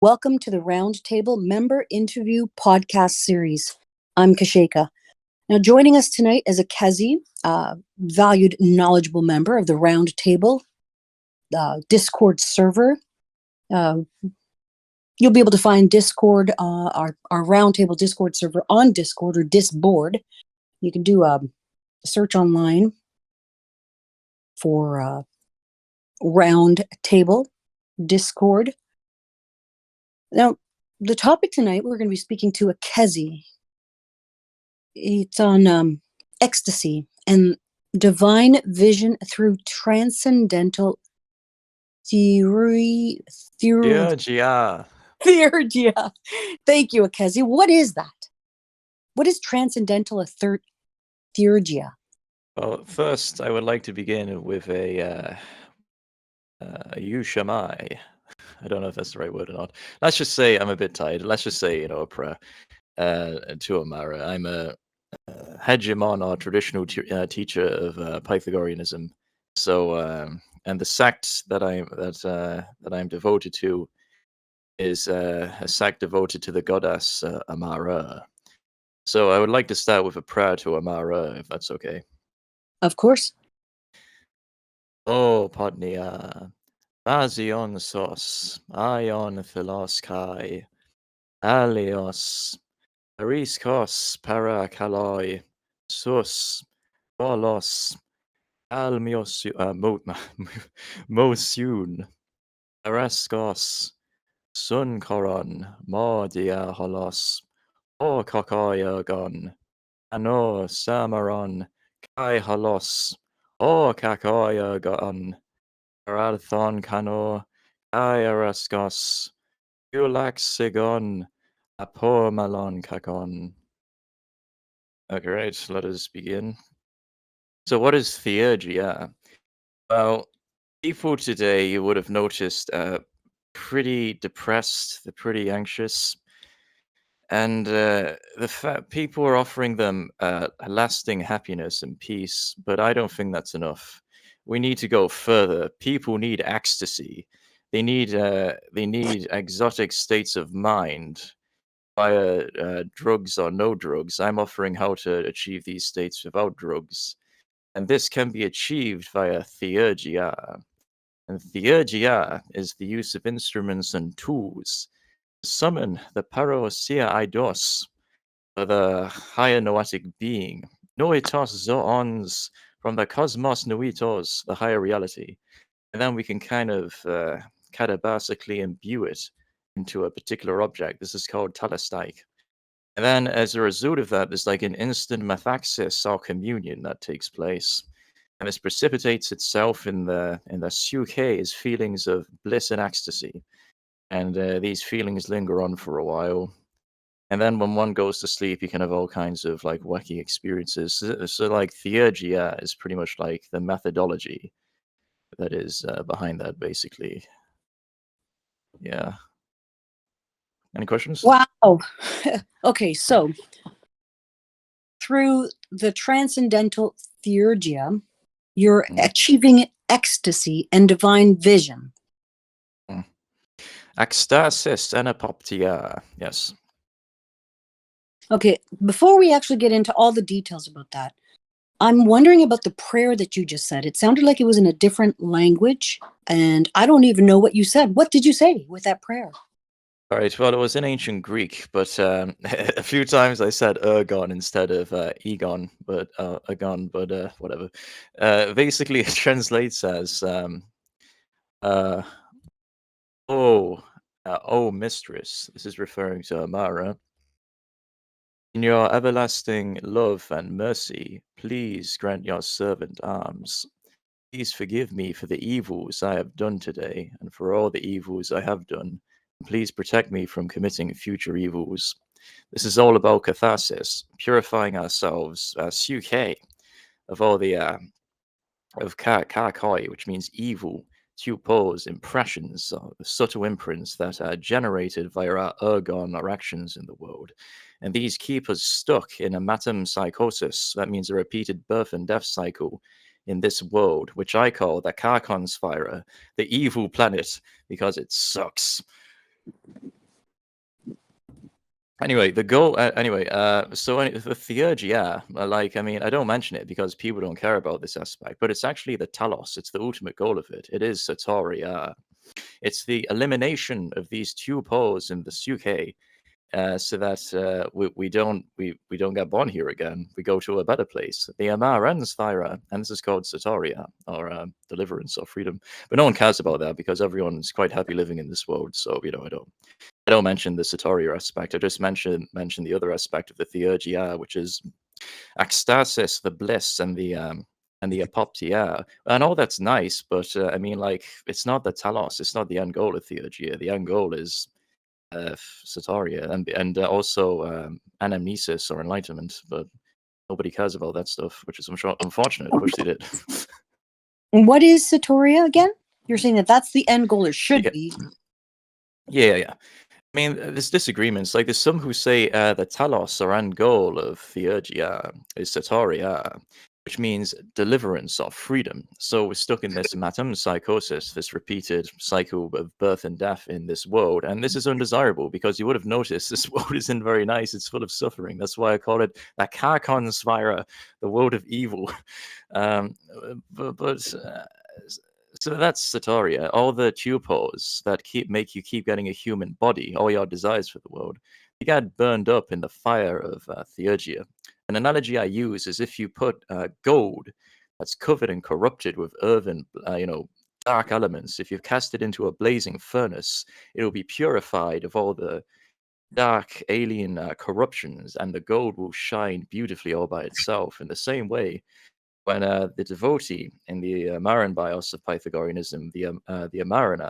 Welcome to the Roundtable Member Interview Podcast Series. I'm Kasheka. Now, joining us tonight is Akesy, valued, knowledgeable member of the Roundtable Discord server. You'll be able to find Discord, our Roundtable Discord server on Discord or Disboard. You can do a search online for Roundtable Discord. Now, the topic tonight, we're going to be speaking to Akesy. It's on Ecstasy and divine vision through transcendental theurgia. Theurgia. Thank you, Akesy. What is that? What is transcendental theurgia? Well, first, I would like to begin with a Yushamai. I don't know if that's the right word or not. Let's just say I'm a bit tired. Let's just say, a prayer to Amara. I'm a hegemon or traditional teacher of Pythagoreanism. So, and the sect that I'm devoted to is a sect devoted to the goddess Amara. So, I would like to start with a prayer to Amara, if that's okay. Of course. Oh, Podnia. Bazion sos, Ion philos kai, Alios, Ariskos parakaloi, Sus, Bolos, Mosun, Araskos, Sun koron, Mordia holos, O kokoyagon, Ano samaron, Kai holos, O kakoyagon, Arathon kano, Kai araskos, Ulaxigon, Apomalon kakon. Okay, right, let us begin. So what is theurgia? Well, people today, you would have noticed, pretty depressed, they're pretty anxious, and people are offering them a lasting happiness and peace, but I don't think that's enough. We need to go further. People need ecstasy. They need exotic states of mind via drugs or no drugs. I'm offering how to achieve these states without drugs. And this can be achieved via theurgia. And theurgia is the use of instruments and tools to summon the parousia eidos, or the higher noetic being, noitos zoons, from the cosmos noitos, the higher reality. And then we can kind of catabasically imbue it into a particular object. This is called talastaik. And then as a result of that, there's like an instant methaxis or communion that takes place. And this precipitates itself in the suke as feelings of bliss and ecstasy. And these feelings linger on for a while. And then when one goes to sleep, you can have all kinds of like wacky experiences. So like theurgia is pretty much like the methodology that is behind that, basically. Yeah. Any questions? Wow. Okay, so through the transcendental theurgia, you're achieving ecstasy and divine vision. Ecstasis and apoptia, yes. Okay, before we actually get into all the details about that, I'm wondering about the prayer that you just said. It sounded like it was in a different language, and I don't even know what you said. What did you say with that prayer? All right, well, it was in ancient Greek, but a few times I said ergon instead of egon, but agon, but whatever. Basically, it translates as oh mistress. This is referring to Amara. In your everlasting love and mercy, please grant your servant alms. Please forgive me for the evils I have done today, and for all the evils I have done. Please protect me from committing future evils. This is all about catharsis, purifying ourselves, suke, of all the of kakoi, which means evil, tupos, impressions, subtle imprints that are generated via our ergon or actions in the world. And these keep us stuck in a matam psychosis. That means a repeated birth and death cycle in this world, which I call the Karkon Spira, the evil planet, because it sucks. Anyway, the goal. The theurgia, like, I mean, I don't mention it because people don't care about this aspect, but it's actually the talos. It's the ultimate goal of it. It is Satori. It's the elimination of these two poles in the suke, so that we don't get born here again. We go to a better place. The Amara and Sphira, and this is called Satoria, or deliverance or freedom. But no one cares about that because everyone's quite happy living in this world. So I don't mention the Satoria aspect. I just mention the other aspect of the theurgia, which is ecstasis, the bliss, and the apoptia, and all that's nice. But I mean, like, it's not the talos. It's not the end goal of theurgia. The end goal is Sataria and also anamnesis or enlightenment. But nobody cares about that stuff, which is unfortunate. I wish they did. And what is Satoria again? You're saying that that's the end goal, or should be. Yeah. I mean, there's disagreements. Like, there's some who say the talos or end goal of theurgia is Satoria, which means deliverance or freedom. So we're stuck in this matam psychosis, this repeated cycle of birth and death in this world. And this is undesirable because you would have noticed this world isn't very nice. It's full of suffering. That's why I call it the Karkon Sphira, the world of evil. So that's Satoria. All the tupos that make you keep getting a human body, all your desires for the world, you get burned up in the fire of theurgia. An analogy I use is if you put gold that's covered and corrupted with earthen, dark elements. If you cast it into a blazing furnace, it will be purified of all the dark alien corruptions, and the gold will shine beautifully all by itself. In the same way, when the devotee in the Amaran bios of Pythagoreanism, the Amarana,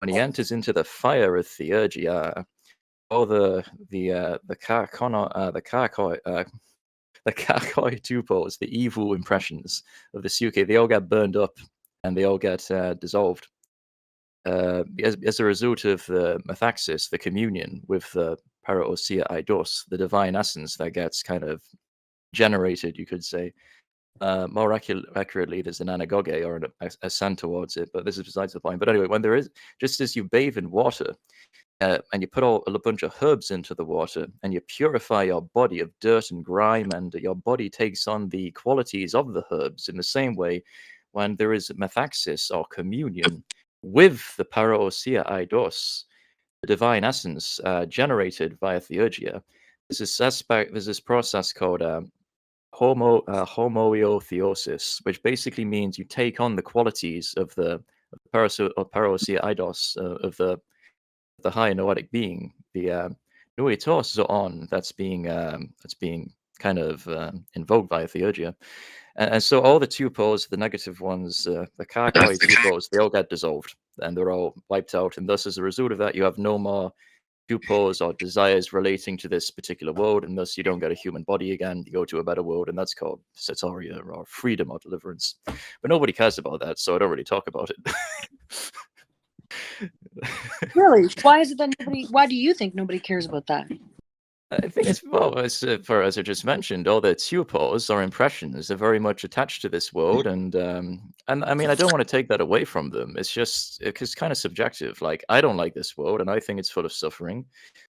when he enters into the fire of theurgia, all the karkoi tupos, the evil impressions of the suke, they all get burned up and they all get dissolved. As a result of the methaxis, the communion with the paraosia eidos, the divine essence that gets kind generated, you could say. More accurately, there's an anagoge or an ascent towards it, but this is besides the point. But anyway, when there is, just as you bathe in water and you put a bunch of herbs into the water and you purify your body of dirt and grime, and your body takes on the qualities of the herbs, in the same way, when there is methaxis or communion with the paraosia eidos, the divine essence generated via theurgia, there's this process called homoiotheosis, which basically means you take on the qualities of the parousia eidos, of the higher noetic being, the nuitos on that's being kind of invoked by theurgia. And so all the tupos, the negative ones, the karkoi tupos, they all get dissolved and they're all wiped out. And thus, as a result of that, you have no more tupos or desires relating to this particular world, and thus you don't get a human body again. You go to a better world, and that's called Satoria or freedom or deliverance. But nobody cares about that, so I don't really talk about it. Really? Why is it that nobody? Why do you think nobody cares about that? I think it's as I just mentioned, all the tupos or impressions are very much attached to this world, and I mean, I don't want to take that away from them. It's kind of subjective. Like, I don't like this world, and I think it's full of suffering.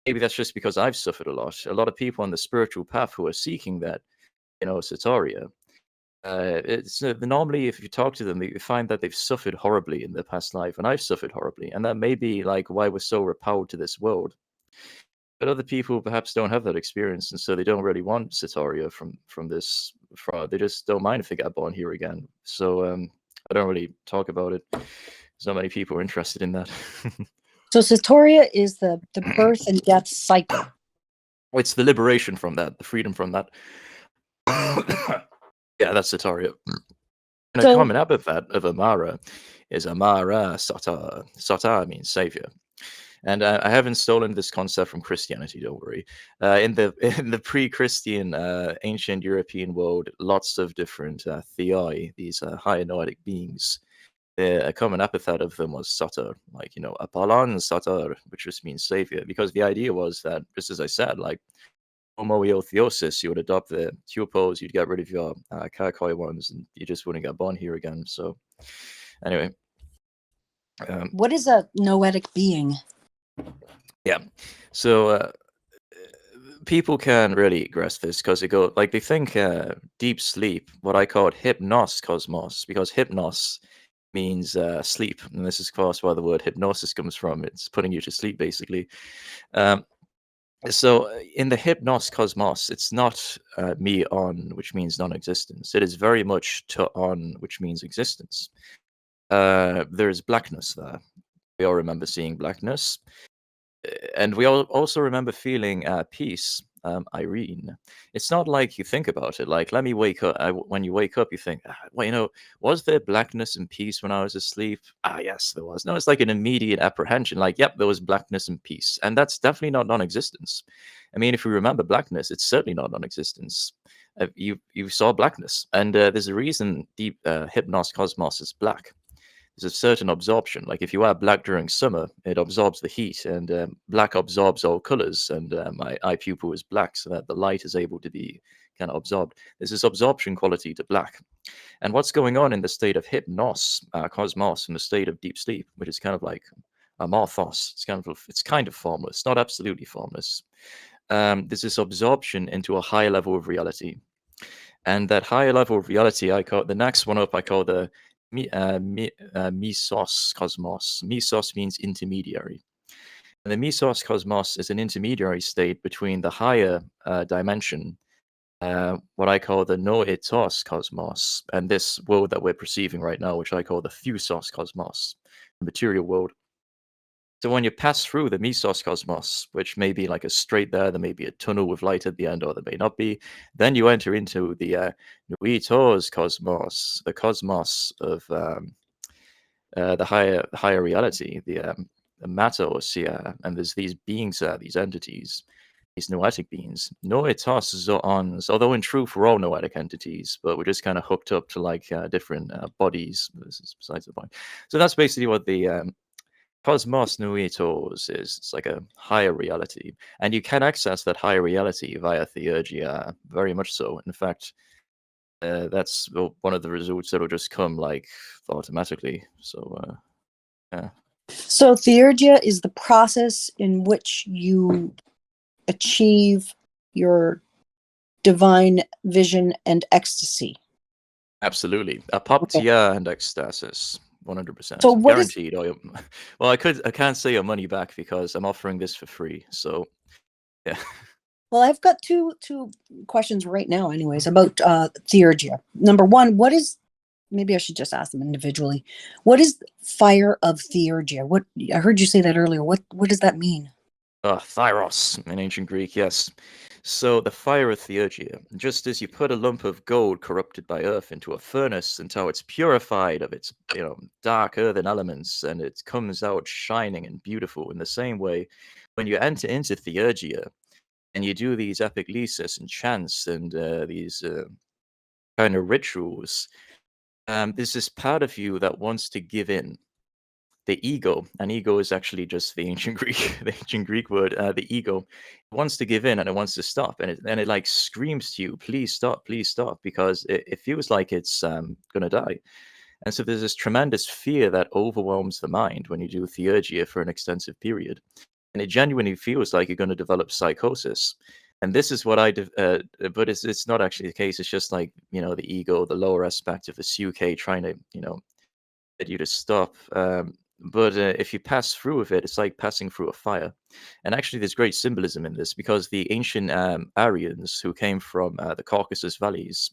Maybe that's just because I've suffered a lot. A lot of people on the spiritual path who are seeking that, Satoria. It's normally, if you talk to them, you find that they've suffered horribly in their past life, and I've suffered horribly, and that may be like why we're so repelled to this world. But other people perhaps don't have that experience, and so they don't really want Satoria from this. They just don't mind if they get born here again. So I don't really talk about it. There's not many people are interested in that. So Satoria is the birth and death cycle. It's the liberation from that, the freedom from that. Yeah, that's Satoria. And a common epithet of Amara is Amara Sata. Sata means savior. And I haven't stolen this concept from Christianity. Don't worry. In the pre-Christian ancient European world, lots of different theoi, these higher noetic beings. A common epithet of them was Satar, like Apollon Satar, which just means savior. Because the idea was that, just as I said, like homoiotheosis, you would adopt the tupos, you'd get rid of your karkoi ones, and you just wouldn't get born here again. So, anyway. What is a noetic being? Yeah. So people can really grasp this because they think deep sleep, what I call hypnos cosmos, because hypnos means sleep, and this is of course where the word hypnosis comes from. It's putting you to sleep, basically. Um, so in the hypnos cosmos, it's not me on, which means non-existence. It is very much to on, which means existence. There's blackness there. We all remember seeing blackness. And we all also remember feeling peace, Irene. It's not like you think about it. Like, let me wake up. When you wake up, you think, well, was there blackness and peace when I was asleep? Ah, yes, there was. No, it's like an immediate apprehension. Like, yep, there was blackness and peace, and that's definitely not non-existence. I mean, if we remember blackness, it's certainly not non-existence. You saw blackness, and there's a reason deep hypnos cosmos is black. There's a certain absorption. Like if you wear black during summer, it absorbs the heat, and black absorbs all colors. And my eye pupil is black, so that the light is able to be kind of absorbed. There's this absorption quality to black. And what's going on in the state of hypnos, cosmos, in the state of deep sleep, which is kind of like amorphos. It's kind of formless, not absolutely formless. There's this absorption into a higher level of reality. And that higher level of reality, I call the next one up, I call the Mesos cosmos. Mesos means intermediary. And the Mesos cosmos is an intermediary state between the higher dimension, what I call the Noetos cosmos, and this world that we're perceiving right now, which I call the Thusos cosmos, the material world. So when you pass through the Mesos cosmos, which may be like a straight there may be a tunnel with light at the end, or there may not be, then you enter into the Nuitos cosmos, the cosmos of the higher reality, the matos, yeah, and there's these beings there, these entities, these noetic beings. Noetos zoons, although in truth we're all noetic entities, but we're just kind of hooked up to like different bodies. This is besides the point. So that's basically what the Cosmos Nuitos is. It's like a higher reality, and you can access that higher reality via Theurgia, very much so. In fact, that's one of the results that'll just come like automatically. So, yeah. So theurgia is the process in which you achieve your divine vision and ecstasy. Absolutely. Okay. Apoptia and ecstasis. 100%. So what is Guaranteed. Well, I can't say your money back because I'm offering this for free. So, yeah. well, I've got two questions right now anyways about theurgia. Number one, what is maybe I should just ask them individually. What is fire of theurgia? What I heard you say that earlier. What does that mean? Thyros in ancient Greek, yes. So the fire of Theurgia, just as you put a lump of gold corrupted by earth into a furnace until it's purified of its, dark earthen elements, and it comes out shining and beautiful. In the same way, when you enter into Theurgia and you do these epic lysis and chants and these kind of rituals, there's this part of you that wants to give in, the ego, and ego is actually just the ancient Greek, the ancient Greek word. The ego wants to give in and it wants to stop, and it like screams to you, please stop, because it feels like it's gonna die. And so there's this tremendous fear that overwhelms the mind when you do theurgia for an extensive period, and it genuinely feels like you're going to develop psychosis. And this is what but it's not actually the case. It's just like the ego, the lower aspect of the suke, trying to get you to stop. But if you pass through with it, it's like passing through a fire. And actually, there's great symbolism in this because the ancient Aryans who came from the Caucasus valleys,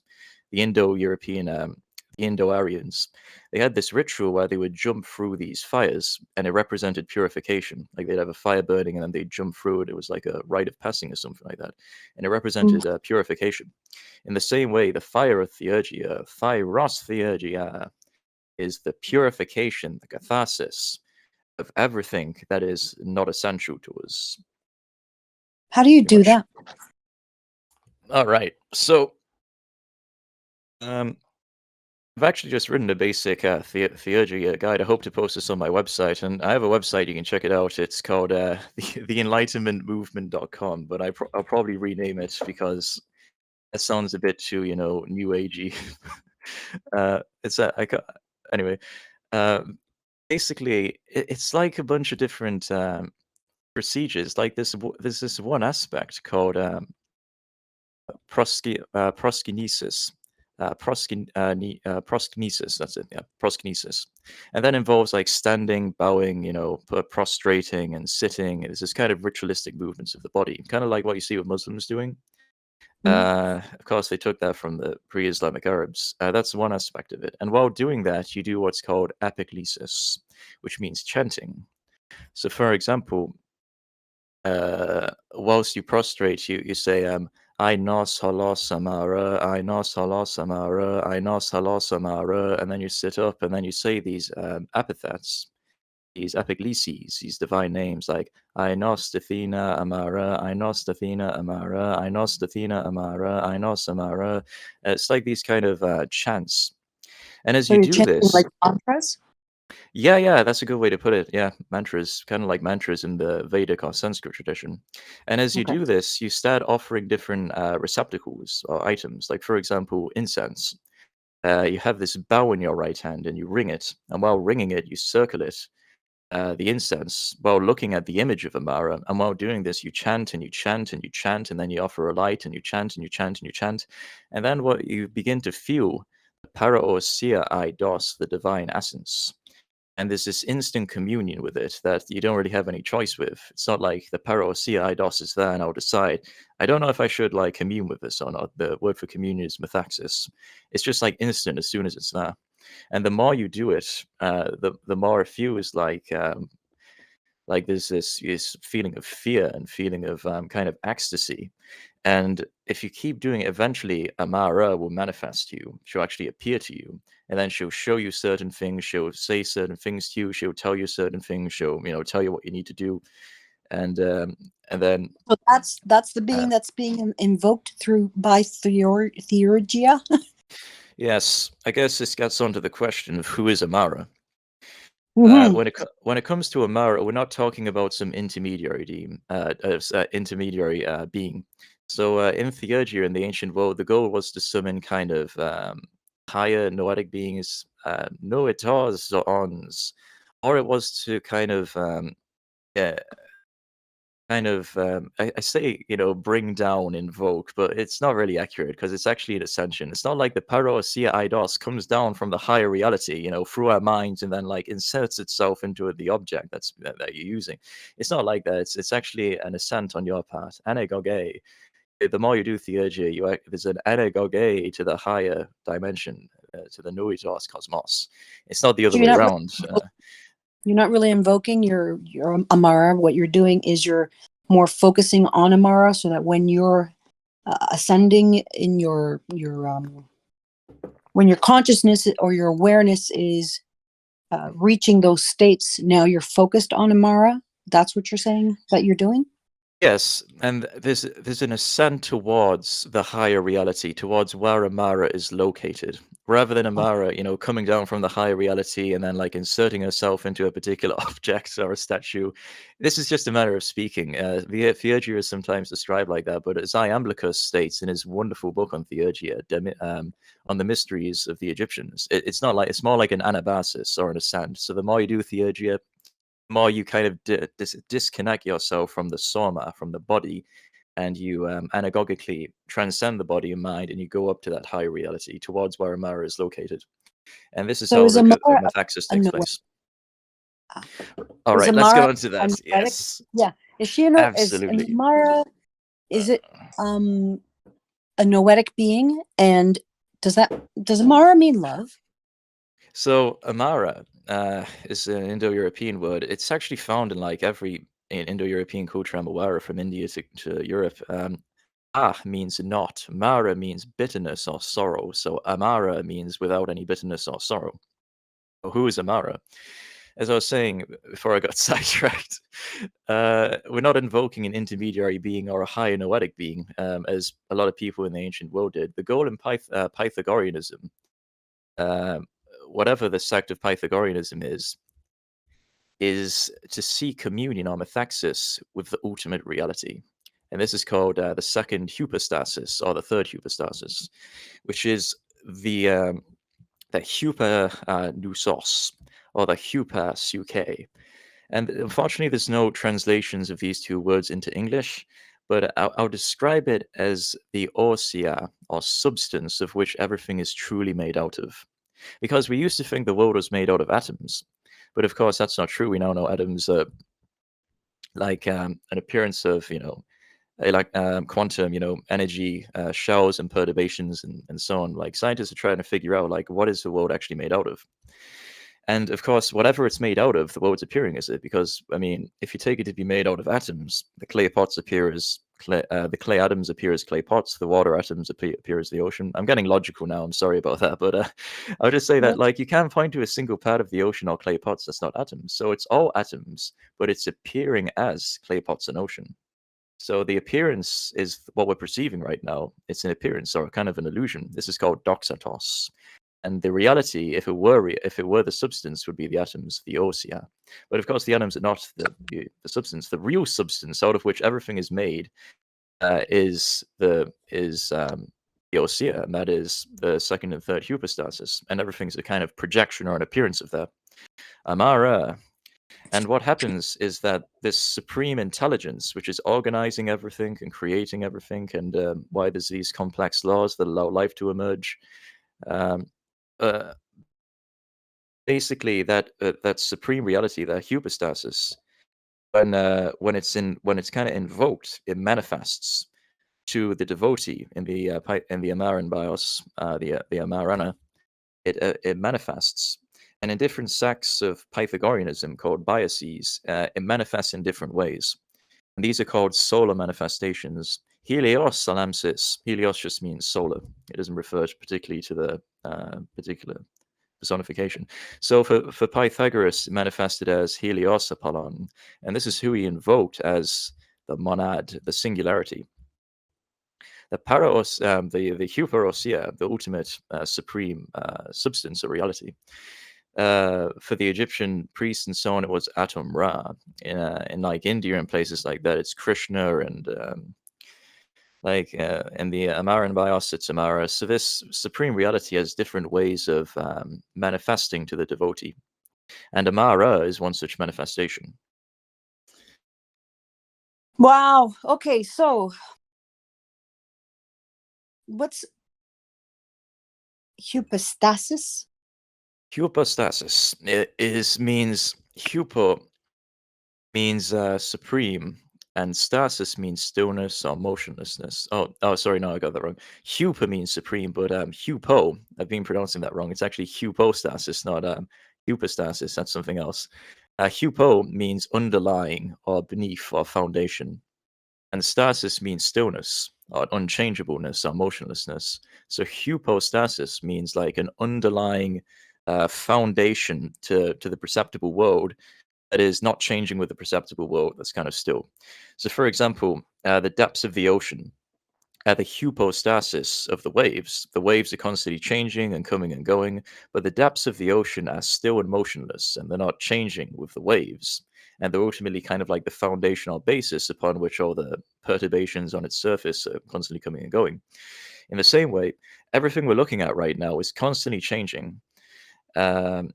the Indo-European, the Indo-Aryans, they had this ritual where they would jump through these fires, and it represented purification. Like they'd have a fire burning, and then they'd jump through it. It was like a rite of passing or something like that, and it represented purification. In the same way, the fire of Theurgia, Thyros Theurgia, is the purification, the catharsis of everything that is not essential to us. How do you Pretty do much. that? All right. So, um, I've actually just written a basic theurgy guide. I hope to post this on my website, and I have a website. You can check it out. It's called theenlightenmentmovement.com, but I'll probably rename it because that sounds a bit too, new agey. It's anyway. Uh, Basically, it's like a bunch of different procedures. Like there's this one aspect called proskynesis. Proskynesis, that's it, yeah, proskynesis. And that involves like standing, bowing, prostrating and sitting. It's this kind of ritualistic movements of the body, kind of like what you see with Muslims doing. Of course, they took that from the pre-Islamic Arabs. That's one aspect of it. And while doing that, you do what's called epiclesis, which means chanting. So, for example, whilst you prostrate, you say, I nos halos Amara, I nos halos Amara, I nos halos Amara, and then you sit up and then you say these epithets, these epigleses, these divine names like I nos Athena Amara, I nos Athena Amara, I nos Athena Amara, I nos Amara. It's like these kind of chants. And as So you you're do chanting this, like mantras? yeah, that's a good way to put it. Yeah, mantras, kind of like mantras in the Vedic or Sanskrit tradition. And as you Okay. do this, you start offering different receptacles or items. Like, for example, incense. You have this bow in your right hand and you ring it. And while ringing it, you circle it, the incense, while looking at the image of Amara. And while doing this, you chant and you chant and you chant, and then you offer a light and you chant and you chant and you chant. And then what you begin to feel, the paraosia eidos, the divine essence. And there's this instant communion with it that you don't really have any choice with. It's not like the parousia eidos is there and I'll decide. I don't know if I should like commune with this or not. The word for communion is methaxis. It's just like instant as soon as it's there. And the more you do it, the more it feels like there's this feeling of fear and feeling of kind of ecstasy. And if you keep doing it, eventually Amara will manifest to you. She'll actually appear to you. And then she'll show you certain things. She'll say certain things to you. She'll tell you certain things. She'll, tell you what you need to do. And then So that's the uh, being that's being invoked through by theurgia. yes, I guess this gets onto the question of who is Amara. Hmm. When it comes to Amara, we're not talking about some intermediary being. So in Theurgia in the ancient world, the goal was to summon kind of higher noetic beings, noetas or ons, or it was to yeah, I say, bring down, invoke, but it's not really accurate because it's actually an ascension. It's not like the parousia eidos comes down from the higher reality, through our minds and then like inserts itself into the object that you're using. It's not like that. It's actually an ascent on your part. Anagoge. The more you do theurgy, there's an anagoge to the higher dimension, to the noitos cosmos. It's not the So other way around. you're not really invoking your Amara. What you're doing is you're more focusing on Amara, so that when you're ascending in your when your consciousness or your awareness is reaching those states, now you're focused on Amara. That's what you're saying that you're doing. Yes, and there's an ascent towards the higher reality, towards where Amara is located, rather than Oh, Amara, coming down from the higher reality and then like inserting herself into a particular object or a statue. This is just a matter of speaking. Theurgia is sometimes described like that, but as Iamblichus states in his wonderful book on Theurgia, on the mysteries of the Egyptians, it's not like it's more like an anabasis or an ascent. So the more you do Theurgia, more you kind of disconnect yourself from the soma, from the body, and you anagogically transcend the body and mind, and you go up to that higher reality towards where Amara is located. And this is so how is the Amara metaxis a takes Noetic? place. All Is right, let's get Amara on to a that. Noetic? Yes, Yeah. Is she a no? Is an absolutely. Amara? Is it a noetic being? And does Amara mean love? So Amara is an Indo-European word. It's actually found in like every Indo-European culture I'm aware of, from India to Europe. Means not. Mara means bitterness or sorrow. So Amara means without any bitterness or sorrow. So who is Amara? As I was saying before I got sidetracked, we're not invoking an intermediary being or a higher noetic being, as a lot of people in the ancient world did. The goal in Pythagoreanism, um, whatever the sect of Pythagoreanism is to see communion or metaxis with the ultimate reality. And this is called the second hypostasis or the third hypostasis, which is the hupa nusos or the hupa suke. And unfortunately, there's no translations of these two words into English, but I'll describe it as the ousia, or substance, of which everything is truly made out of. Because we used to think the world was made out of atoms, but of course that's not true. We now know atoms are like an appearance of, quantum, energy shells and perturbations and so on. Like scientists are trying to figure out like what is the world actually made out of. And of course, whatever it's made out of, the world's appearing as it. Because I mean, if you take it to be made out of atoms, the clay pots appear as clay. The clay atoms appear as clay pots. The water atoms appear as the ocean. I'm getting logical now. I'm sorry about that, but I'll just say that like you can't point to a single part of the ocean or clay pots that's not atoms. So it's all atoms, but it's appearing as clay pots and ocean. So the appearance is what we're perceiving right now. It's an appearance or kind of an illusion. This is called doxatos. And the reality, if it were the substance, would be the atoms, the ousia. But of course, the atoms are not the substance. The real substance out of which everything is made is the ousia, and that is the second and third hypostasis, and everything's a kind of projection or an appearance of that. Amara. And what happens is that this supreme intelligence, which is organizing everything and creating everything, and why there's these complex laws that allow life to emerge, um, uh, basically that supreme reality, that hypostasis, when it's kind of invoked, it manifests to the devotee in the Amaran bios, the Amarana. It manifests, and in different sects of Pythagoreanism called biases, it manifests in different ways. And these are called solar manifestations. Helios salamsis. Helios just means solar. It doesn't refer particularly to the particular personification. So for Pythagoras, it manifested as Helios Apollon, and this is who he invoked as the monad, the singularity. The paraos, the huperosia, the ultimate supreme substance or reality. For the Egyptian priests and so on, it was Atum Ra. In like India and places like that, it's Krishna, and in the Amaran bios, it's Amara. So this supreme reality has different ways of manifesting to the devotee, and Amara is one such manifestation. Wow. Okay, so what's hypostasis? Hypostasis means hupo means supreme, and stasis means stillness or motionlessness. Oh, sorry, no, I got that wrong. Hupo means supreme, but hupo, I've been pronouncing that wrong. It's actually hupostasis, not hypostasis. That's something else. Hupo means underlying or beneath or foundation, and stasis means stillness or unchangeableness or motionlessness. So hypostasis means like an underlying foundation to the perceptible world that is not changing with the perceptible world, that's kind of still. So, for example, the depths of the ocean, the hypostasis of the waves are constantly changing and coming and going, but the depths of the ocean are still and motionless, and they're not changing with the waves. And they're ultimately kind of like the foundational basis upon which all the perturbations on its surface are constantly coming and going. In the same way, everything we're looking at right now is constantly changing. Um,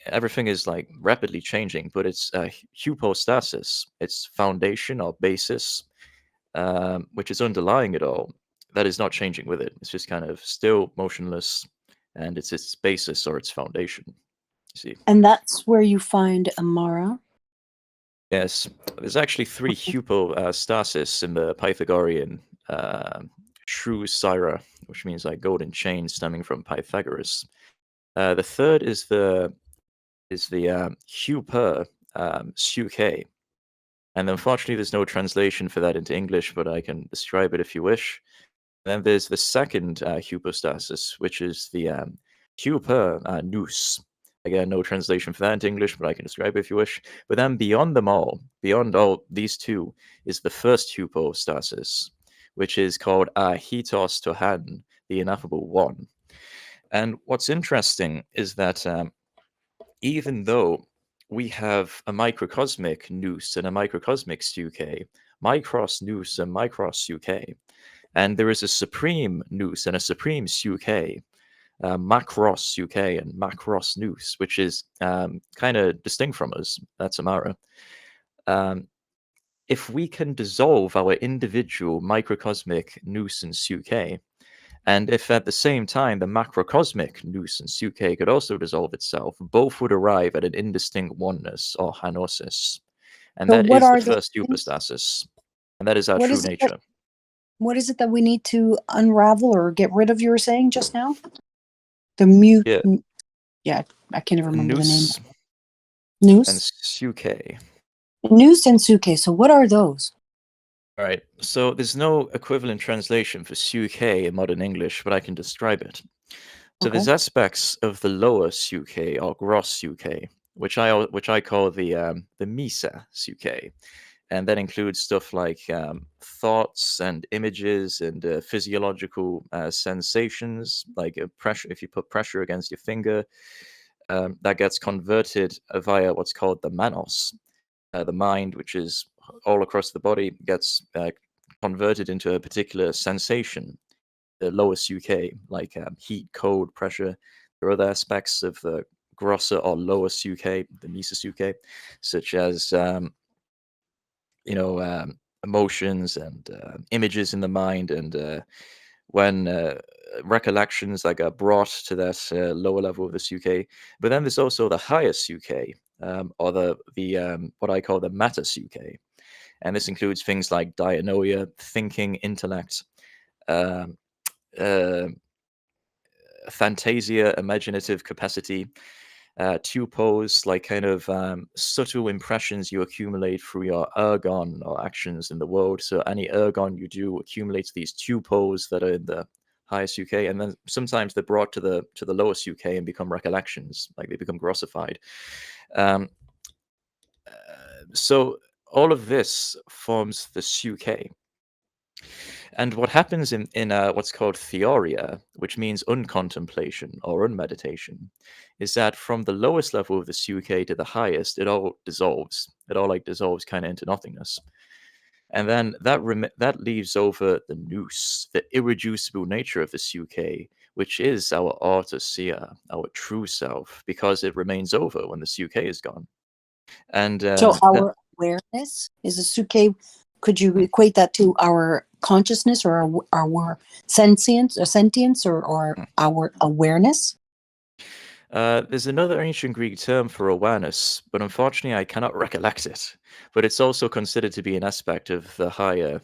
Everything is like rapidly changing, but it's hypostasis, its foundation or basis, which is underlying it all, that is not changing with it. It's just kind of still motionless, and it's its basis or its foundation. You see? And that's where you find Amara. Yes, there's actually three hypostasis in the Pythagorean Shrew Syra, which means like golden chain stemming from Pythagoras. The third is the Huper Suke. And unfortunately, there's no translation for that into English, but I can describe it if you wish. And then there's the second hypostasis, which is the Huper Nous. Again, no translation for that into English, but I can describe it if you wish. But then beyond them all, beyond all these two, is the first hypostasis, which is called Hitos Tohan, the ineffable one. And what's interesting is that even though we have a microcosmic nous and a microcosmic suke, micros nous and micros suke, and there is a supreme nous and a supreme suke, Macross UK and Macross Nous, which is kind of distinct from us. That's Amara. If we can dissolve our individual microcosmic nous and suke, and if at the same time the macrocosmic nous and suke could also dissolve itself, both would arrive at an indistinct oneness or hanosis. And So that what is the are those first things? hypostasis. And that is our What true is it that nature. what is it that we need to unravel or get rid of, you were saying just now? The mute Yeah. yeah, I can't even remember the name. Nous and Nous? suke. Nous and suke. So what are those? All right. So there's no equivalent translation for suke in modern English, but I can describe it. So Okay. there's aspects of the lower suke or gross suke, which I call the misa suke, and that includes stuff like thoughts and images and physiological sensations, like pressure. If you put pressure against your finger, that gets converted via what's called the manos, the mind, which is all across the body, gets converted into a particular sensation, the lowest UK, like heat, cold, pressure. There are other aspects of the grosser or lowest UK, the Mises UK, such as emotions and images in the mind, and when recollections that are brought to that lower level of this UK. But then there's also the highest UK, or the what I call the Matus UK, and this includes things like dianoia, thinking, intellect, um, uh, fantasia, imaginative capacity, tupos, like kind of subtle impressions you accumulate through your ergon or actions in the world. So any ergon you do accumulates these tupos that are in the highest UK, and then sometimes they're brought to the lowest UK and become recollections, like they become grossified. Um, so all of this forms the suke. And what happens in what's called theoria, which means uncontemplation or unmeditation, is that from the lowest level of the suke to the highest, it all dissolves. It all like dissolves kind of into nothingness. And then that leaves over the nous, the irreducible nature of the suke, which is our artasia, our true self, because it remains over when the suke is gone. And So that our awareness is a suke. Could you equate that to our consciousness or our sentience or our awareness? There's another ancient Greek term for awareness, but unfortunately I cannot recollect it. But it's also considered to be an aspect of the higher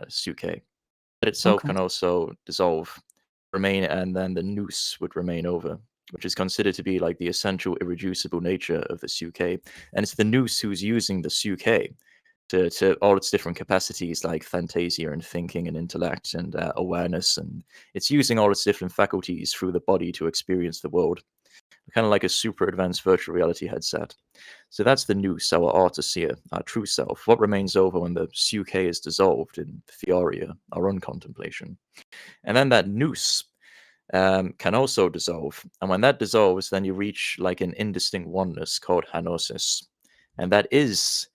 suke. That itself Okay. can also dissolve, remain, and then the nous would remain over, which is considered to be like the essential, irreducible nature of the suke. And it's the nous who's using the suke to all its different capacities, like fantasia and thinking and intellect and awareness. And it's using all its different faculties through the body to experience the world, kind of like a super advanced virtual reality headset. So that's the nous, our artasia, our true self. What remains over when the suke is dissolved in theoria, our uncontemplation. And then that nous can also dissolve. And when that dissolves, then you reach like an indistinct oneness called hanosis. And that is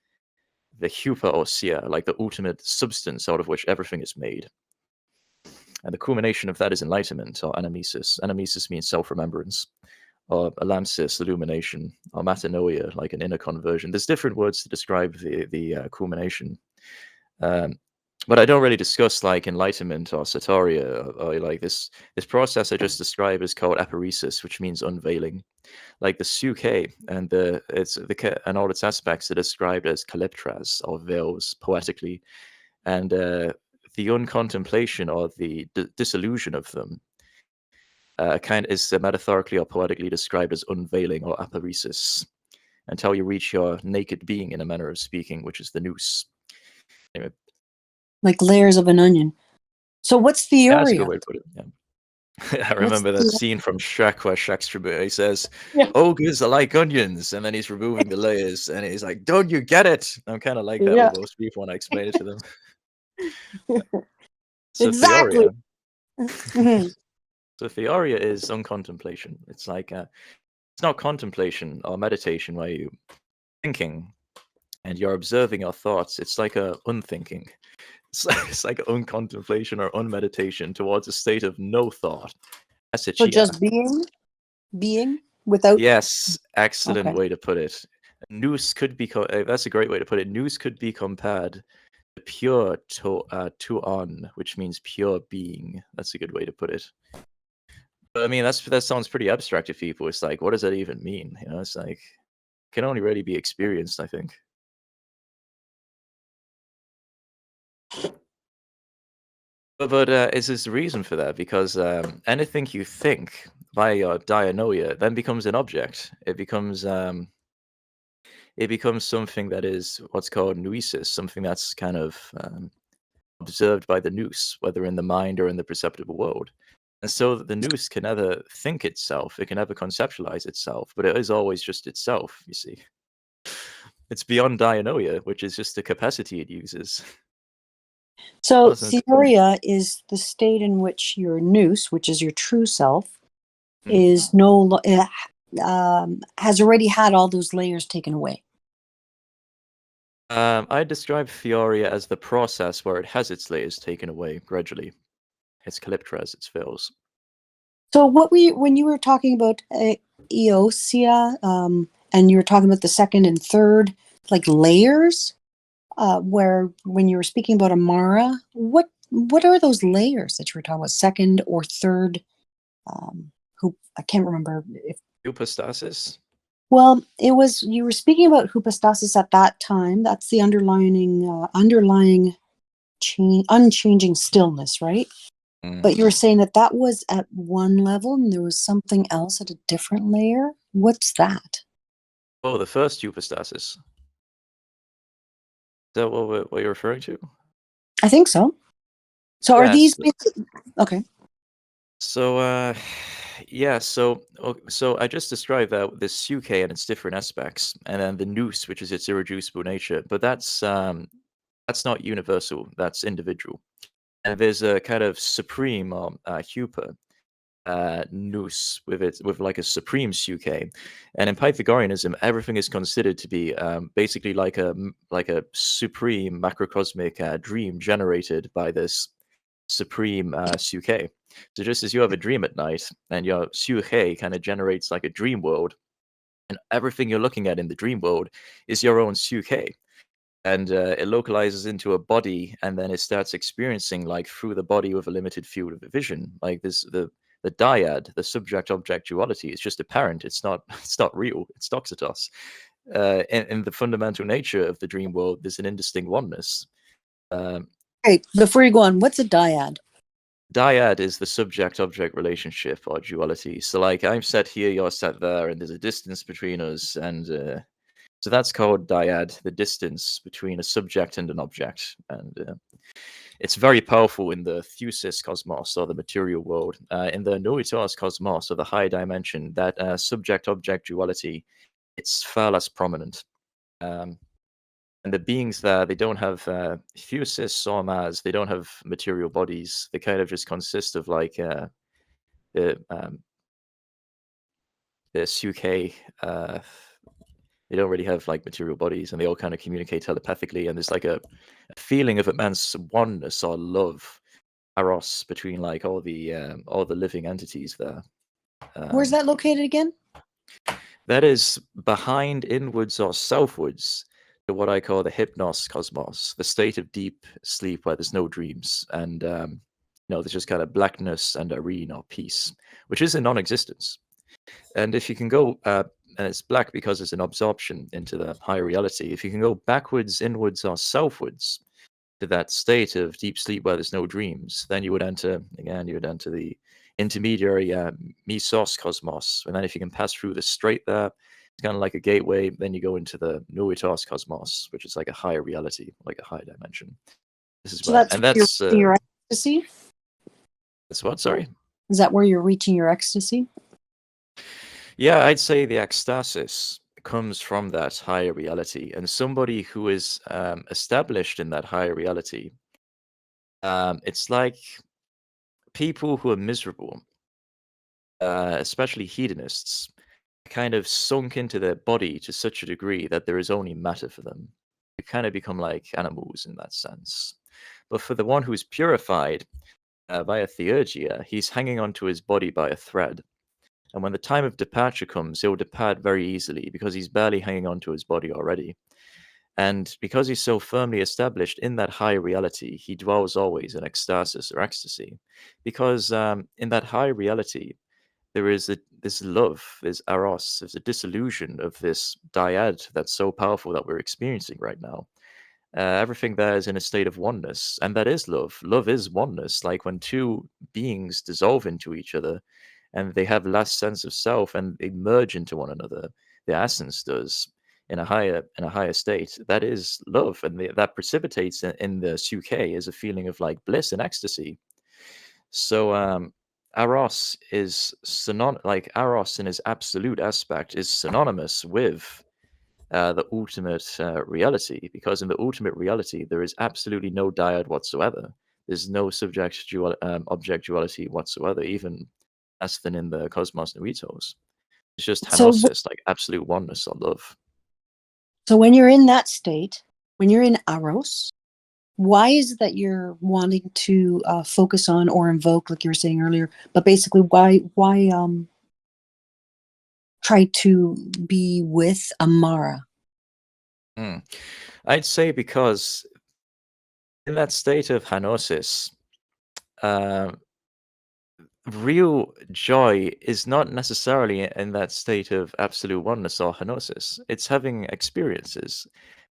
the hypaousia, like the ultimate substance out of which everything is made. And the culmination of that is enlightenment or anamesis. Anamesis means self-remembrance, or alamsis, illumination, or metanoia, like an inner conversion. There's different words to describe the culmination. Um, but I don't really discuss like enlightenment or satoria, or like this process I just described is called aparesis, which means unveiling. Like the suke and and all its aspects are described as kaleptras or veils poetically, and the uncontemplation or the disillusion of them kind is metaphorically or poetically described as unveiling or aparesis until you reach your naked being, in a manner of speaking, which is the nous. Anyway, Like layers of an onion. So what's yeah, that's a good theoria? way to put it. Yeah. I What's remember that the scene from Shrek where he says, yeah. "Ogres are like onions," and then he's removing the layers, and he's like, "Don't you get it?" I'm kind of like that Yeah. with most people when I explain it to them. So Exactly. theoria, Mhm. so theoria is uncontemplation. It's like it's not contemplation or meditation where you thinking and you're observing your thoughts. It's like a unthinking. It's like uncontemplation or unmeditation towards a state of no thought, So Esechia. just being without. Yes, excellent Okay. way to put it. Nous could be that's a great way to put it. Nous could be compared to pure tuon, which means pure being. That's a good way to put it. But I mean, that sounds pretty abstract to people. It's like, what does that even mean? You know, it's like can only really be experienced, I think. But is this the reason for that? Because anything you think by your dianoia then becomes an object. It becomes something that is what's called noesis, something that's kind of observed by the nous, whether in the mind or in the perceptible world. And so the nous can never think itself, it can never conceptualize itself, but it is always just itself, you see. It's beyond dianoia, which is just the capacity it uses. So Awesome. theoria is the state in which your nous, which is your true self, Mhm. is has already had all those layers taken away. I describe theoria as the process where it has its layers taken away gradually. Its calyptra its fills. So when you were talking about Eosia, and you were talking about the second and third like layers, where when you were speaking about Amara, what are those layers that you were talking about? Second or third? Who I can't remember if. Hypostasis? Well, it was you were speaking about hypostasis at that time. That's the underlying unchanging stillness, right? But you were saying that was at one level and there was something else at a different layer. What's that? Oh, the first hypostasis. Is that what you're referring to? I think so. So are Yes. these okay? So, yeah. So I just described that the suke and its different aspects, and then the nous, which is its irreducible nature. But that's not universal. That's individual. And there's a kind of supreme hupa, nous with like a supreme suke. And in Pythagoreanism, everything is considered to be basically like a supreme macrocosmic dream generated by this supreme suke. So just as you have a dream at night and your suke kind of generates like a dream world, and everything you're looking at in the dream world is your own suke. And it localizes into a body, and then it starts experiencing like through the body with a limited field of vision. Like this, the dyad, the subject-object duality, is just apparent. It's not. It's not real. It's doxatos. In the fundamental nature of the dream world, there's an indistinct oneness. Okay, before you go on, what's a dyad? Dyad is the subject-object relationship or duality. So, like, I'm sat here, you're sat there, and there's a distance between us, and so that's called dyad, the distance between a subject and an object, and it's very powerful in the Thusis cosmos or the material world. In the Noetic cosmos or the high dimension, that subject-object duality, it's far less prominent. And the beings there, they don't have Thusis or Mars. They don't have material bodies. They kind of just consist of like the Suke. They don't really have like material bodies, and they all kind of communicate telepathically. And there's like a feeling of immense oneness or love, eros, between like all the living entities there. Where's that located again? That is behind, inwards, or southwards to what I call the hypnos cosmos, the state of deep sleep where there's no dreams, and there's just kind of blackness and arene or peace, which is a non-existence. And if you can go, and it's black because it's an absorption into the higher reality. If you can go backwards, inwards, or southwards to that state of deep sleep where there's no dreams, then you would enter the intermediary mesos cosmos. And then if you can pass through the strait there, it's kind of like a gateway. Then you go into the noetos cosmos, which is like a higher reality, like a high dimension. This is So where, that's and where you're that's reaching your ecstasy. that's what. Sorry. Is that where you're reaching your ecstasy? Yeah, I'd say the ecstasis comes from that higher reality, and somebody who is established in that higher reality. It's like people who are miserable, especially hedonists, kind of sunk into their body to such a degree that there is only matter for them. They kind of become like animals in that sense. But for the one who's purified, via Theurgia, he's hanging onto his body by a thread. And when the time of departure comes, he'll depart very easily because he's barely hanging onto his body already. And because he's so firmly established in that high reality, he dwells always in ecstasis or ecstasy. Because in that high reality, there is this love, there's eros, there's a disillusion of this dyad that's so powerful that we're experiencing right now. Everything there is in a state of oneness, and that is love. Love is oneness. Like when two beings dissolve into each other, and they have less sense of self, and they merge into one another. The essence does in a higher state. That is love, and that precipitates in the suke is a feeling of like bliss and ecstasy. So Eros is like Eros in its absolute aspect is synonymous with the ultimate reality, because in the ultimate reality there is absolutely no dyad whatsoever. There's no object duality whatsoever, even less than in the cosmos Nuitos. It's just So, henosis, like absolute oneness or love. so when you're in that state, when you're in Aros, why is it that you're wanting to focus on or invoke, like you were saying earlier? But basically, why try to be with Amara? Hmm. I'd say because in that state of henosis, uh, real joy is not necessarily in that state of absolute oneness or henosis. It's having experiences.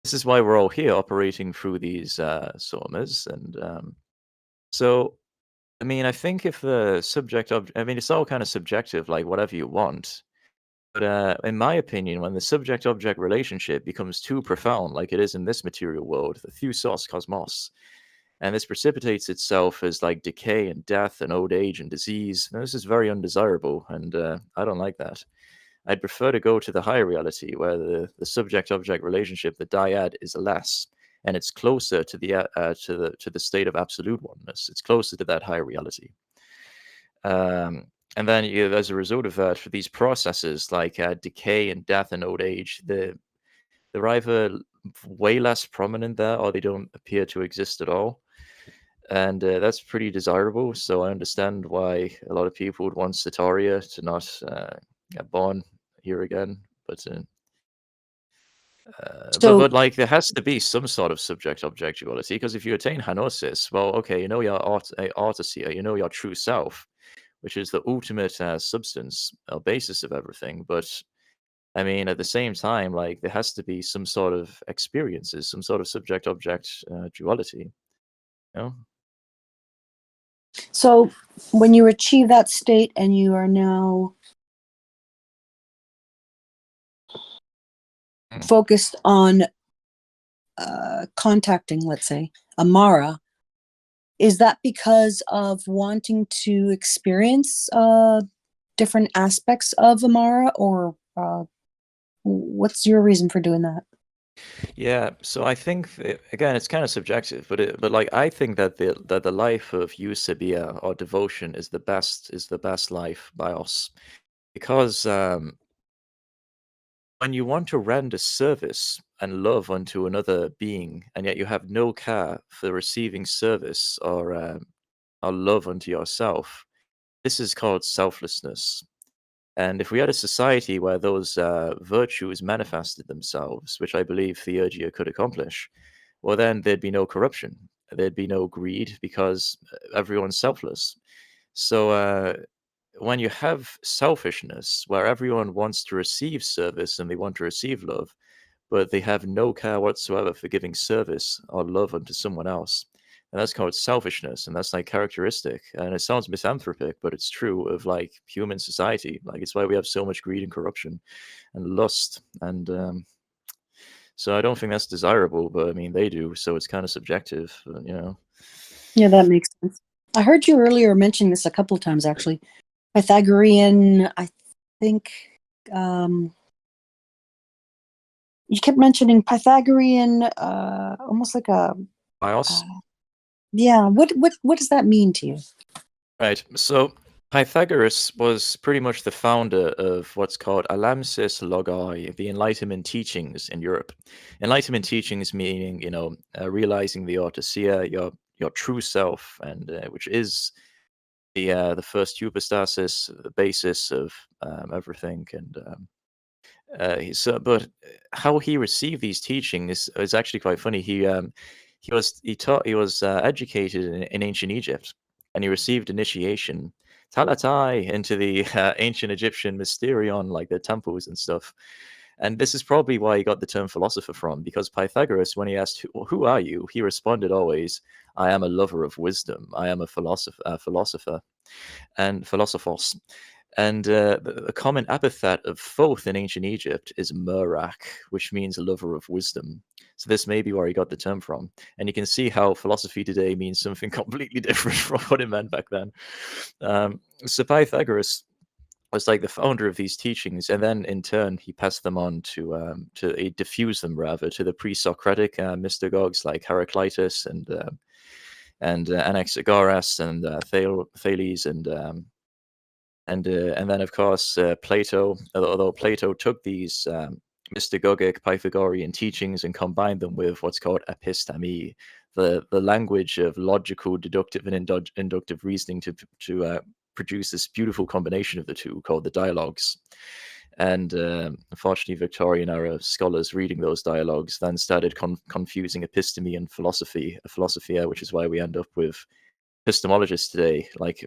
This is why we're all here operating through these somas. And so, I mean, I think if the I mean, it's all kind of subjective, like whatever you want. But in my opinion, when the subject object relationship becomes too profound, like it is in this material world, the thusos cosmos, and this precipitates itself as like decay and death and old age and disease. Now, this is very undesirable, and I don't like that. I'd prefer to go to the higher reality where the subject object relationship, the dyad, is less, and it's closer to the state of absolute oneness. It's closer to that higher reality. And then as a result of that, for these processes like decay and death and old age, they're either way less prominent there or they don't appear to exist at all. And that's pretty desirable. So I understand why a lot of people would want Sataria to not get born here again. So, But like there has to be some sort of subject object duality, because if you attain henosis, well, okay, you know your artesia, you know your true self, which is the ultimate substance or basis of everything. But I mean, at the same time, like there has to be some sort of experiences, some sort of subject object duality. You know? so when you achieve that state and you are now Mm. focused on contacting, let's say, Amara, is that because of wanting to experience different aspects of Amara, or what's your reason for doing that? Yeah, so I think again, it's kind of subjective, but like I think that the life of eusebia or devotion is the best life by us, because when you want to render service and love unto another being, and yet you have no care for receiving service or love unto yourself, this is called selflessness. And if we had a society where those virtues manifested themselves, which I believe Theurgia could accomplish, well, then there'd be no corruption. There'd be no greed because everyone's selfless. So when you have selfishness, where everyone wants to receive service and they want to receive love, but they have no care whatsoever for giving service or love unto someone else. And that's called selfishness, and that's like characteristic. And it sounds misanthropic, but it's true of like human society. Like it's why we have so much greed and corruption and lust. And so I don't think that's desirable, but I mean they do, so it's kind of subjective, you know. Yeah, that makes sense. I heard you earlier mention this a couple of times, actually. Pythagorean, I think. You kept mentioning Pythagorean, almost like a Bios. uh, yeah. What does that mean to you? Right. So Pythagoras was pretty much the founder of what's called Alamsis Logai, the Enlightenment teachings in Europe. Enlightenment teachings meaning, realizing the autosia, your true self, and which is the first hypostasis, the basis of everything, and but how he received these teachings is actually quite funny. He was educated in ancient Egypt, and he received initiation talatai into the ancient Egyptian mysterion, like the temples and stuff. And this is probably why he got the term philosopher from, because Pythagoras, when he asked, "Who are you?" he responded always, "I am a lover of wisdom. I am a philosopher, and philosophos." And the common epithet of Thoth in ancient Egypt is Merak, which means a lover of wisdom. So this may be where he got the term from. And you can see how philosophy today means something completely different from what it meant back then. So Pythagoras was like the founder of these teachings, and then in turn he passed them on to he diffused them rather to the pre-Socratic mystagogues like Heraclitus and Anaxagoras and Thales and then of course Plato. Although Plato took these mystagogic Pythagorean teachings and combined them with what's called episteme, the language of logical, deductive, and inductive reasoning to produce this beautiful combination of the two called the dialogues. And unfortunately, Victorian era scholars reading those dialogues then started confusing episteme and philosophia, which is why we end up with epistemologists today, like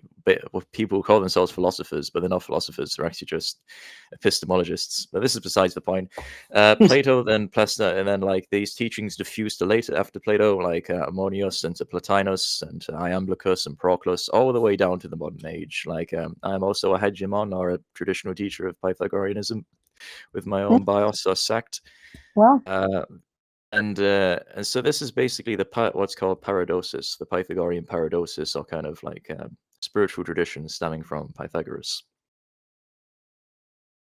people who call themselves philosophers, but they're not philosophers. They're actually just epistemologists. But this is besides the point. Plato then Plessner, and then like these teachings diffused to later after Plato, like Ammonius and to Plotinus and to Iamblichus and Proclus, all the way down to the modern age. Like I'm also a hegemon or a traditional teacher of Pythagoreanism with my own bios or sect. Wow. And so this is basically what's called paradosis, the Pythagorean paradosis, or kind of like spiritual tradition stemming from Pythagoras.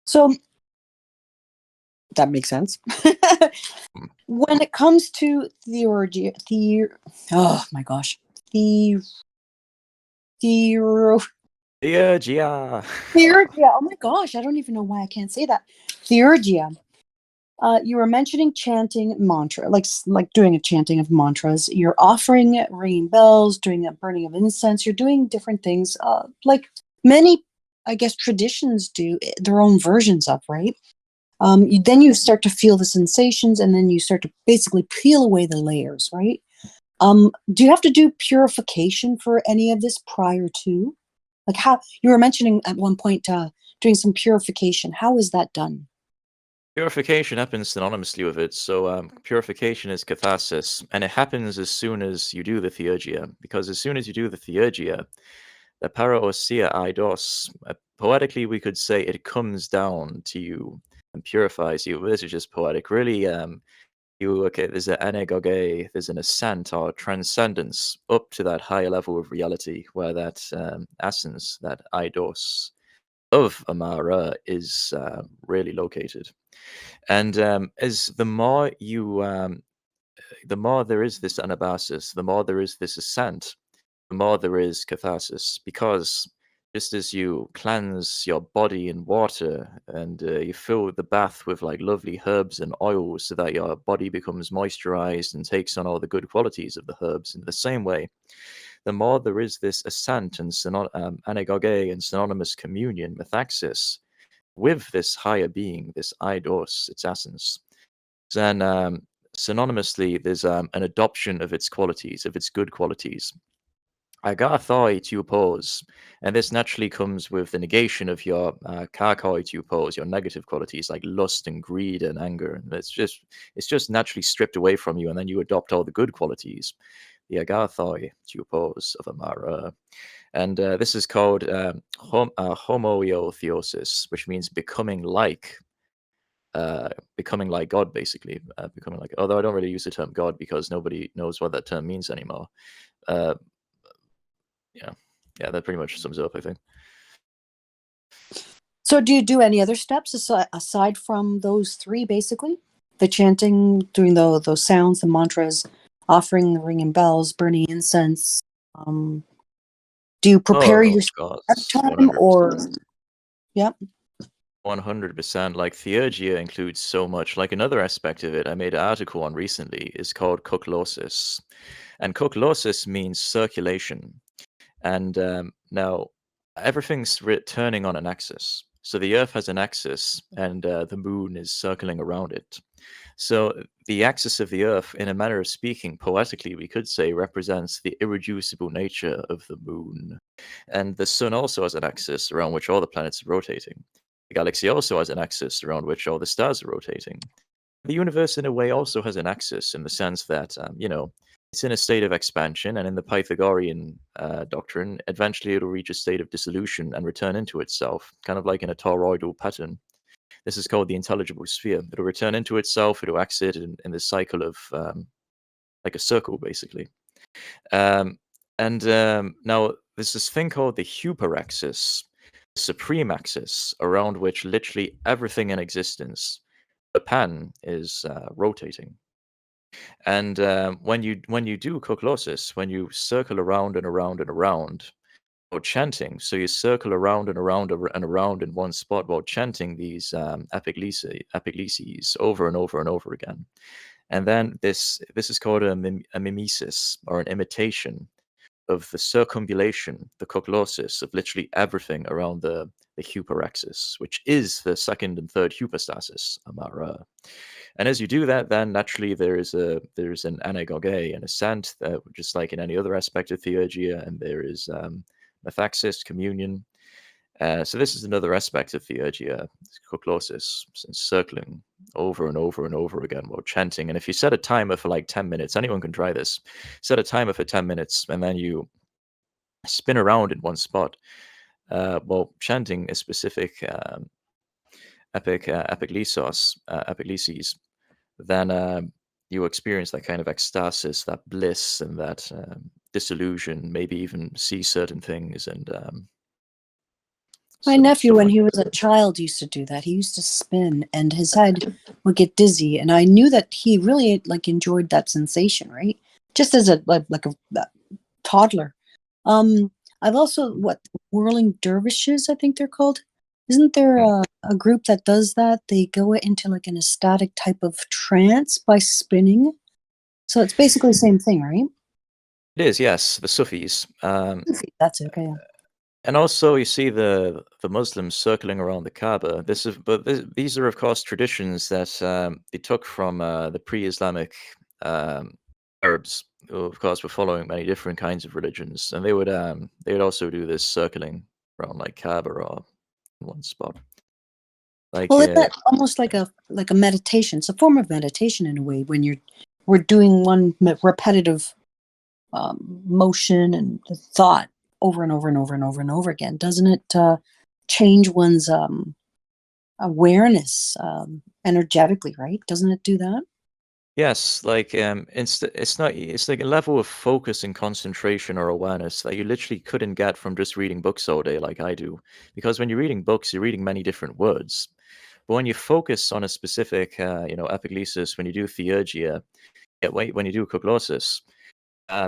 So that makes sense. When it comes to theurgia, oh my gosh, theurgia. Theurgia. Theurgia. Oh my gosh, I don't even know why I can't say that. Theurgia. You were mentioning chanting mantra, like doing a chanting of mantras. You're offering, ringing bells, doing a burning of incense. You're doing different things, like many, I guess, traditions do their own versions of, right? Then you start to feel the sensations, and then you start to basically peel away the layers, right? Do you have to do purification for any of this prior to? Like how you were mentioning at one point, doing some purification. How is that done? Purification happens synonymously with it. So purification is catharsis, and it happens as soon as you do the theurgia, because as soon as you do the theurgia, the paraosia eidos, poetically we could say it comes down to you and purifies you. This is just poetic. Really, there's an anagoge, there's an ascent or transcendence up to that higher level of reality where that essence, that eidos of Amara is really located. And as the more there is this anabasis, the more there is this ascent, the more there is catharsis. Because just as you cleanse your body in water and you fill the bath with like lovely herbs and oils so that your body becomes moisturized and takes on all the good qualities of the herbs, in the same way, the more there is this ascent and anagoge and synonymous communion, metaxis, with this higher being, this eidos, its essence, then synonymously there's an adoption of its qualities, of its good qualities. Agathoi to oppose, and this naturally comes with the negation of your kakoi to oppose, your negative qualities like lust and greed and anger. And it's just naturally stripped away from you, and then you adopt all the good qualities, the agathoi to oppose of Amara. And this is called homoiotheosis, which means becoming like God, basically. Becoming like, although I don't really use the term God because nobody knows what that term means anymore. Uh, yeah, yeah, that pretty much sums it up, I think. So, do you do any other steps aside from those three, basically? The chanting, doing those sounds, the mantras, offering the ringing bells, burning incense. Do you prepare Oh, of yourself at course, time, 100%. or yeah? 100%. Like theurgia includes so much. Like another aspect of it, I made an article on recently, is called kuklosis. And kuklosis means circulation. And now everything's turning on an axis. So the Earth has an axis, and the Moon is circling around it. So the axis of the Earth, in a manner of speaking, poetically, we could say, represents the irreducible nature of the Moon. And the Sun also has an axis around which all the planets are rotating. The galaxy also has an axis around which all the stars are rotating. The universe, in a way, also has an axis in the sense that, it's in a state of expansion, and in the Pythagorean doctrine, eventually it'll reach a state of dissolution and return into itself, kind of like in a toroidal pattern. This is called the intelligible sphere. It'll return into itself, it'll exit in this cycle of like a circle, basically. Now, there's this thing called the hyperaxis, the supreme axis, around which literally everything in existence, the pan, is rotating. And when you do koklosis, when you circle around and around and around, or chanting, so you circle around and around and around in one spot while chanting these epigleses over and over and over again. And then this is called a mimesis, or an imitation of the circumambulation, the koklosis of literally everything around the hyperaxis, which is the second and third hypostasis, Amara. And as you do that, then naturally there's an anagoge, an ascent, just like in any other aspect of theurgia, and there is methaxis, communion. So this is another aspect of theurgia, koklosis, circling over and over and over again while chanting. And if you set a timer for like 10 minutes, anyone can try this. Set a timer for 10 minutes, and then you spin around in one spot while chanting a specific epigleses, then you experience that kind of ecstasis, that bliss, and that disillusion, maybe even see certain things. And My some nephew, stuff when like he was a child, used to do that. He used to spin, and his head would get dizzy. And I knew that he really like enjoyed that sensation, right? Just as a like a toddler. I've also what whirling dervishes, I think they're called. Isn't there a group that does that? They go into like an ecstatic type of trance by spinning. So it's basically the same thing, right? It is, yes, the Sufis. That's it. Okay. Yeah. And also, you see the Muslims circling around the Kaaba. These are, of course, traditions that they took from the pre-Islamic um, Arabs, who, of course, were following many different kinds of religions, and they would also do this circling around like Kaaba or in one spot. Like, Well, isn't that almost like a meditation? It's a form of meditation in a way when we're doing one repetitive motion and thought over and over and over and over and over again. Doesn't it change one's awareness energetically? Right? Doesn't it do that? yes, like it's like a level of focus and concentration or awareness that you literally couldn't get from just reading books all day, like I do. Because when you're reading books, you're reading many different words. But when you focus on a specific, epiglesis, when you do theurgia, when you do koglosis,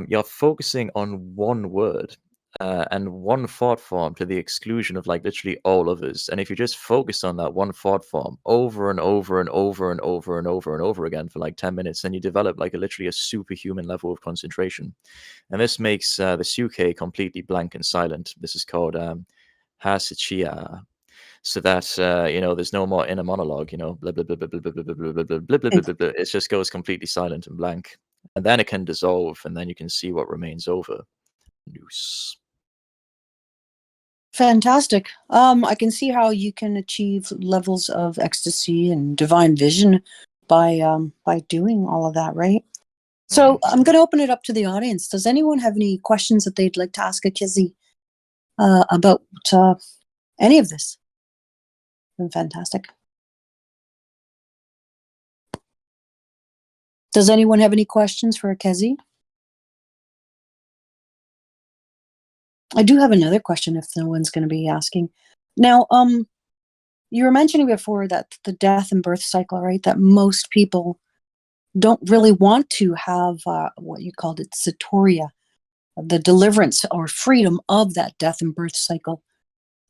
you're focusing on one word and one thought form to the exclusion of like literally all others. And if you just focus on that one thought form over and over and over and over and over and over again for like 10 minutes, then you develop like literally a superhuman level of concentration. And this makes the suke completely blank and silent. This is called hasichia. So that there's no more inner monologue, blah blah blah blah blah blah blah blah blah blah blah blah blah blah blah. It just goes completely silent and blank, and then it can dissolve, and then you can see what remains over. Noose. Fantastic. I can see how you can achieve levels of ecstasy and divine vision by doing all of that, right? So I'm going to open it up to the audience. Does anyone have any questions that they'd like to ask Akesy about any of this? Been fantastic. Does anyone have any questions for Akesy? I do have another question if no one's going to be asking. Now, you were mentioning before that the death and birth cycle, right? That most people don't really want to have what you called it, Satoria, the deliverance or freedom of that death and birth cycle.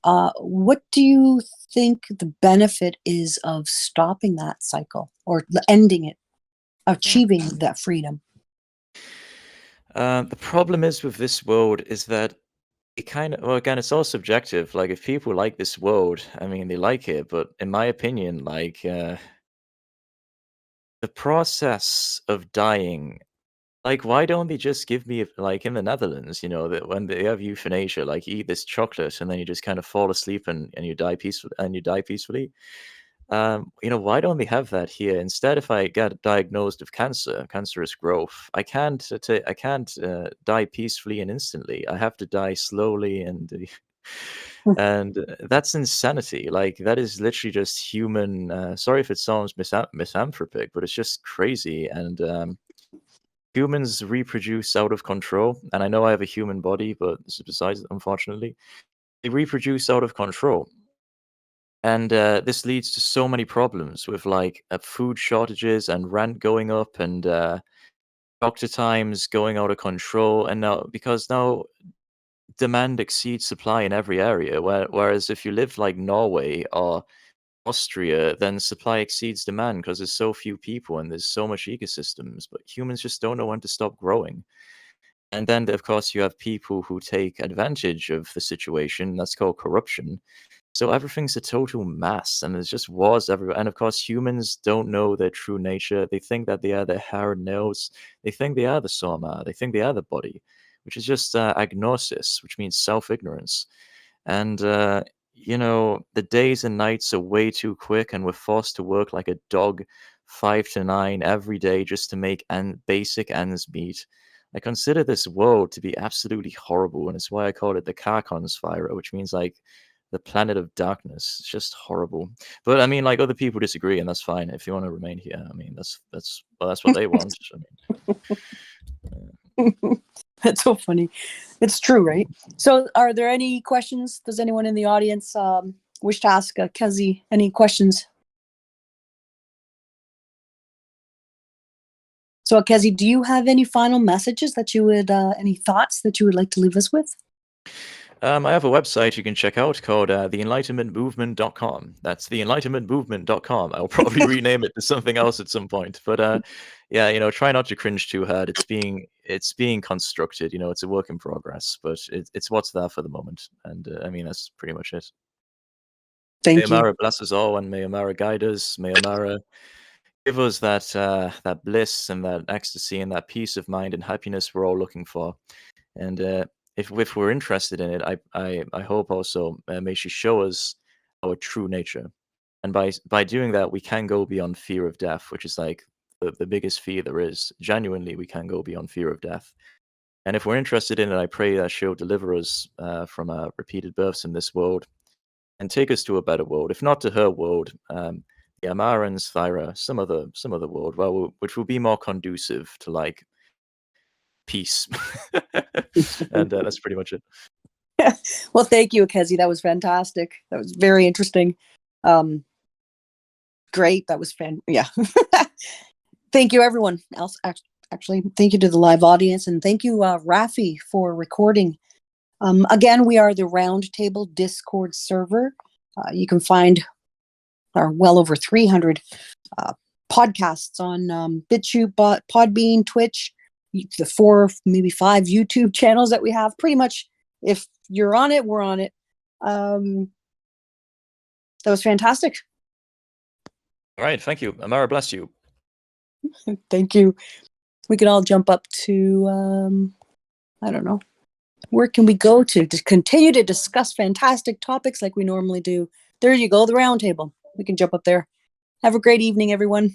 What do you think the benefit is of stopping that cycle or ending it, achieving that freedom? The problem is with this world is that it kind of, well, again, it's all subjective. Like, if people like this world, I mean, they like it, but in my opinion, like, the process of dying, like, why don't they just give me, like, in the Netherlands, that when they have euthanasia, like, eat this chocolate and then you just kind of fall asleep and you die peacefully. Why don't they have that here? Instead, if I get diagnosed with cancer, cancerous growth, I can't die peacefully and instantly. I have to die slowly, and that's insanity. Like, that is literally just human. Sorry if it sounds misanthropic, but it's just crazy. And humans reproduce out of control. And I know I have a human body, but this is besides it, unfortunately. They reproduce out of control. And this leads to so many problems with like food shortages and rent going up and doctor times going out of control. And now, because now demand exceeds supply in every area, whereas if you live like Norway or Austria, then supply exceeds demand because there's so few people and there's so much ecosystems. But humans just don't know when to stop growing. And then, of course, you have people who take advantage of the situation. That's called corruption. So everything's a total mess, and there's just wars everywhere. And of course, humans don't know their true nature. They think that they are their hair and nails. They think they are the soma. They think they are the body, which is just agnosis, which means self-ignorance. And the days and nights are way too quick, and we're forced to work like a dog, 5 to 9 every day just to make basic ends meet. I consider this world to be absolutely horrible, and it's why I call it the Karkonsfire, which means like the planet of darkness. It's just horrible. But I mean, like, other people disagree, and that's fine. If you want to remain here, I mean, that's what they want. That's so funny. It's true, right? So, are there any questions? Does anyone in the audience wish to ask Akesy any questions? So, Akesy, do you have any final messages that you would, any thoughts that you would like to leave us with? I have a website you can check out called theenlightenmentmovement.com. That's theenlightenmentmovement.com. I'll probably rename it to something else at some point. But yeah, try not to cringe too hard. It's being constructed. It's a work in progress, but it's what's there for the moment. And I mean, that's pretty much it. May Thank you. Amara bless us all, and may Amara guide us. May Amara give us that bliss and that ecstasy and that peace of mind and happiness we're all looking for. And if we're interested in it, I hope also may she show us our true nature. And by doing that, we can go beyond fear of death, which is like the biggest fear there is. Genuinely, we can go beyond fear of death. And if we're interested in it, I pray that she'll deliver us from repeated births in this world and take us to a better world. If not to her world, the Amarans, Thyra, some other world, which will be more conducive to like peace. And that's pretty much it. Well, thank you, Akesy. That was fantastic. That was very interesting. Great. That was yeah. Thank you, everyone else. Actually, thank you to the live audience, and thank you, Rafi, for recording. Again, we are the Roundtable Discord server. You can find our well over 300 podcasts on BitChute, Podbean, Twitch, the 4, maybe 5 YouTube channels that we have. Pretty much, if you're on it, we're on it. That was fantastic. All right, thank you. Amara bless you. Thank you. We can all jump up to, I don't know, where can we go to continue to discuss fantastic topics like we normally do? There you go, the round table. We can jump up there. Have a great evening, everyone.